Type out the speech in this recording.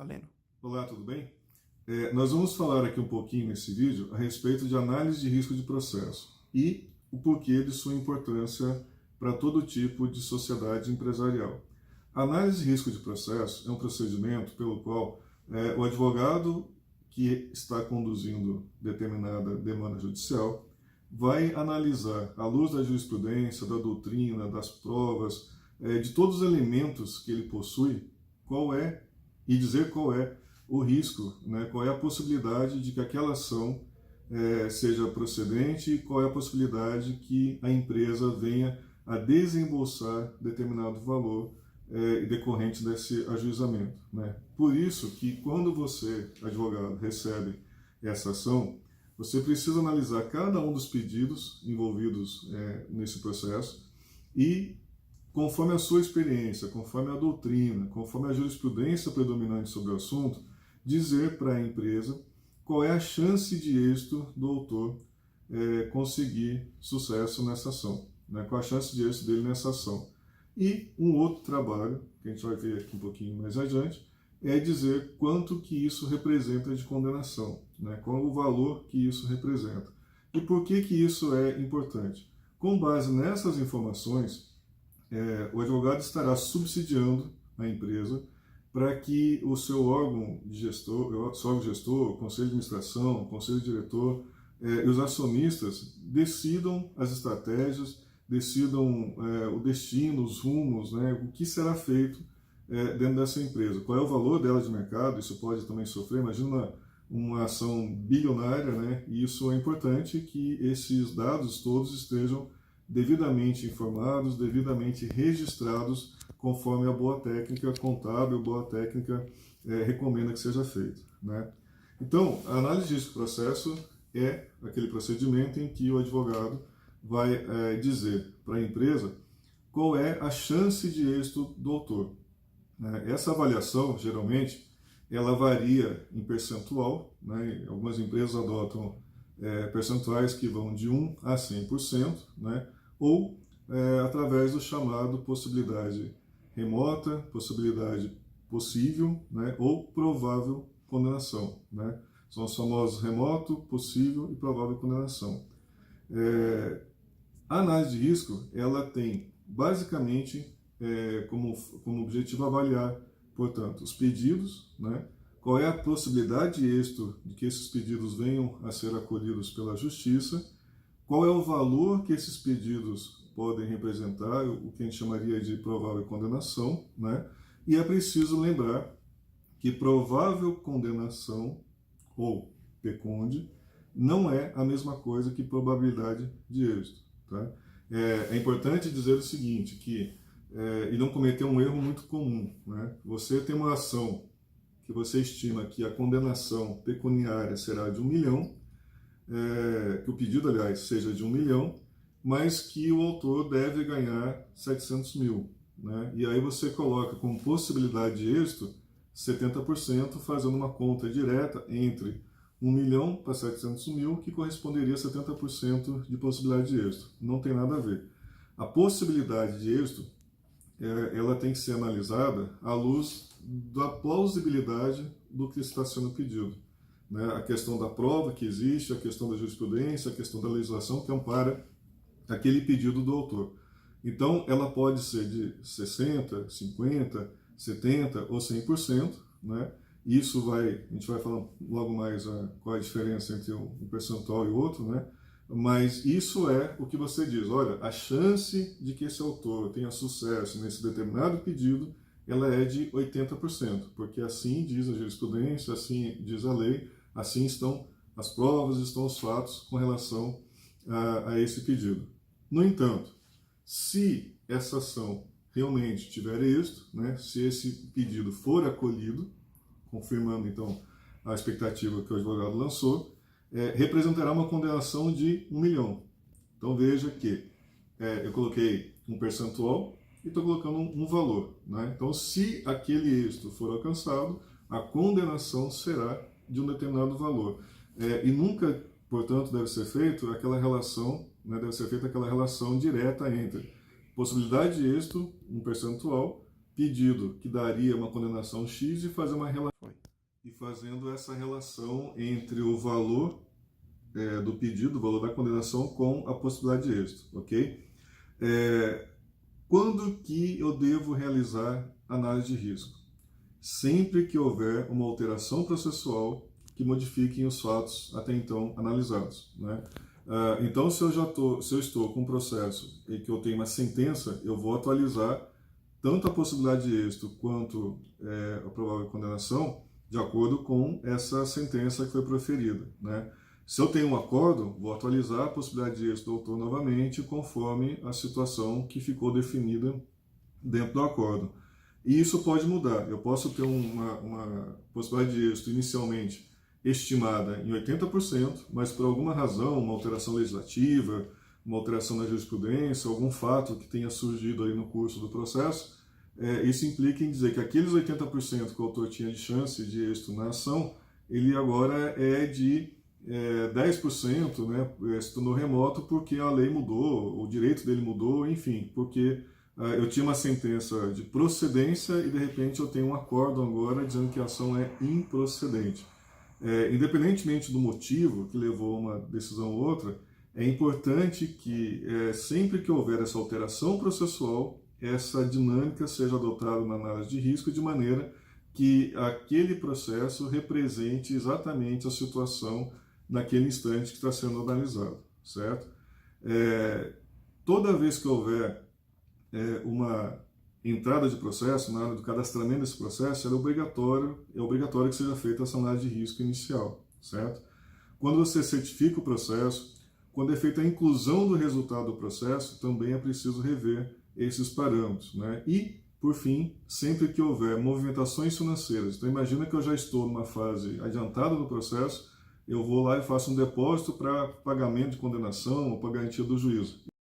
Valendo. Olá, tudo bem? Nós vamos falar aqui um pouquinho nesse vídeo a respeito de análise de risco de processo e o porquê de sua importância para todo tipo de sociedade empresarial. A análise de risco de processo é um procedimento pelo qual o advogado que está conduzindo determinada demanda judicial vai analisar, à luz da jurisprudência, da doutrina, das provas, de todos os elementos que ele possui, e dizer qual é o risco, né? Qual é a possibilidade de que aquela ação seja procedente e qual é a possibilidade que a empresa venha a desembolsar determinado valor decorrente desse ajuizamento, né? Por isso que quando você, advogado, recebe essa ação, você precisa analisar cada um dos pedidos envolvidos nesse processo e, conforme a sua experiência, conforme a doutrina, conforme a jurisprudência predominante sobre o assunto, dizer para a empresa qual é a chance de êxito do autor conseguir sucesso nessa ação, né? Qual a chance de êxito dele nessa ação. E um outro trabalho, que a gente vai ver aqui um pouquinho mais adiante, é dizer quanto que isso representa de condenação, né? Qual o valor que isso representa. E por que que isso é importante? Com base nessas informações, o advogado estará subsidiando a empresa para que o seu órgão gestor, conselho de administração, conselho diretor e os acionistas decidam as estratégias, decidam o destino, os rumos, né, o que será feito dentro dessa empresa. Qual é o valor dela de mercado? Isso pode também sofrer, imagina uma ação bilionária, né? E isso é importante que esses dados todos estejam devidamente informados, devidamente registrados, conforme a boa técnica contábil, boa técnica recomenda que seja feito, né? Então, a análise de risco de processo é aquele procedimento em que o advogado vai dizer para a empresa qual é a chance de êxito do autor, né? Essa avaliação, geralmente, ela varia em percentual, né? Algumas empresas adotam percentuais que vão de 1 a 100%, né? Ou através do chamado possibilidade remota, possibilidade possível, né? Ou provável condenação, né? São os famosos remoto, possível e provável condenação. A análise de risco, ela tem basicamente como objetivo avaliar, portanto, os pedidos, né? Qual é a possibilidade de êxito de que esses pedidos venham a ser acolhidos pela justiça, qual é o valor que esses pedidos podem representar, o que a gente chamaria de provável condenação, né? E é preciso lembrar que provável condenação, ou PECOND, não é a mesma coisa que probabilidade de êxito, tá? É importante dizer o seguinte, e não cometer um erro muito comum, né? Você tem uma ação que você estima que a condenação pecuniária será de 1 milhão, que o pedido, aliás, seja de 1 milhão, mas que o autor deve ganhar 700 mil, né? E aí você coloca como possibilidade de êxito 70%, fazendo uma conta direta entre 1 milhão para 700 mil, que corresponderia a 70% de possibilidade de êxito. Não tem nada a ver. A possibilidade de êxito, ela tem que ser analisada à luz da plausibilidade do que está sendo pedido, né? A questão da prova que existe, a questão da jurisprudência, a questão da legislação que ampara aquele pedido do autor. Então, ela pode ser de 60%, 50%, 70% ou 100%, né? Isso a gente vai falar logo mais qual é a diferença entre um percentual e outro, né? Mas isso é o que você diz, olha, a chance de que esse autor tenha sucesso nesse determinado pedido, ela é de 80%, porque assim diz a jurisprudência, assim diz a lei, assim estão as provas, estão os fatos com relação a esse pedido. No entanto, se essa ação realmente tiver êxito, né, se esse pedido for acolhido, confirmando então a expectativa que o advogado lançou, representará uma condenação de 1 milhão. Então veja que eu coloquei um percentual e estou colocando um valor, né? Então, se aquele êxito for alcançado, a condenação será de um determinado valor. E nunca, portanto, deve ser feita aquela relação, né, direta entre possibilidade de êxito, um percentual, pedido que daria uma condenação X e fazer uma relação. e fazendo essa relação entre o valor do pedido, o valor da condenação, com a possibilidade de êxito, ok? Quando que eu devo realizar análise de risco? Sempre que houver uma alteração processual que modifiquem os fatos até então analisados, né? Então, se eu estou com um processo e que eu tenho uma sentença, eu vou atualizar tanto a possibilidade de êxito quanto a provável condenação de acordo com essa sentença que foi proferida, né? Se eu tenho um acordo, vou atualizar a possibilidade de êxito do autor novamente conforme a situação que ficou definida dentro do acordo. E isso pode mudar. Eu posso ter uma possibilidade de êxito inicialmente estimada em 80%, mas por alguma razão, uma alteração legislativa, uma alteração na jurisprudência, algum fato que tenha surgido aí no curso do processo, isso implica em dizer que aqueles 80% que o autor tinha de chance de êxito na ação, ele agora é de 10%, né, se tornou remoto porque a lei mudou, o direito dele mudou, enfim, porque eu tinha uma sentença de procedência e de repente eu tenho um acordo agora dizendo que a ação é improcedente. Independentemente do motivo que levou a uma decisão ou outra, é importante que sempre que houver essa alteração processual, essa dinâmica seja adotada na análise de risco de maneira que aquele processo represente exatamente a situação naquele instante que está sendo analisado, certo? Toda vez que houver uma entrada de processo, na hora do cadastramento desse processo, é obrigatório que seja feita essa análise de risco inicial, certo? Quando você certifica o processo, quando é feita a inclusão do resultado do processo, também é preciso rever esses parâmetros, né? E, por fim, sempre que houver movimentações financeiras, então imagina que eu já estou numa fase adiantada do processo, eu vou lá e faço um depósito para pagamento de condenação ou para garantia do juízo.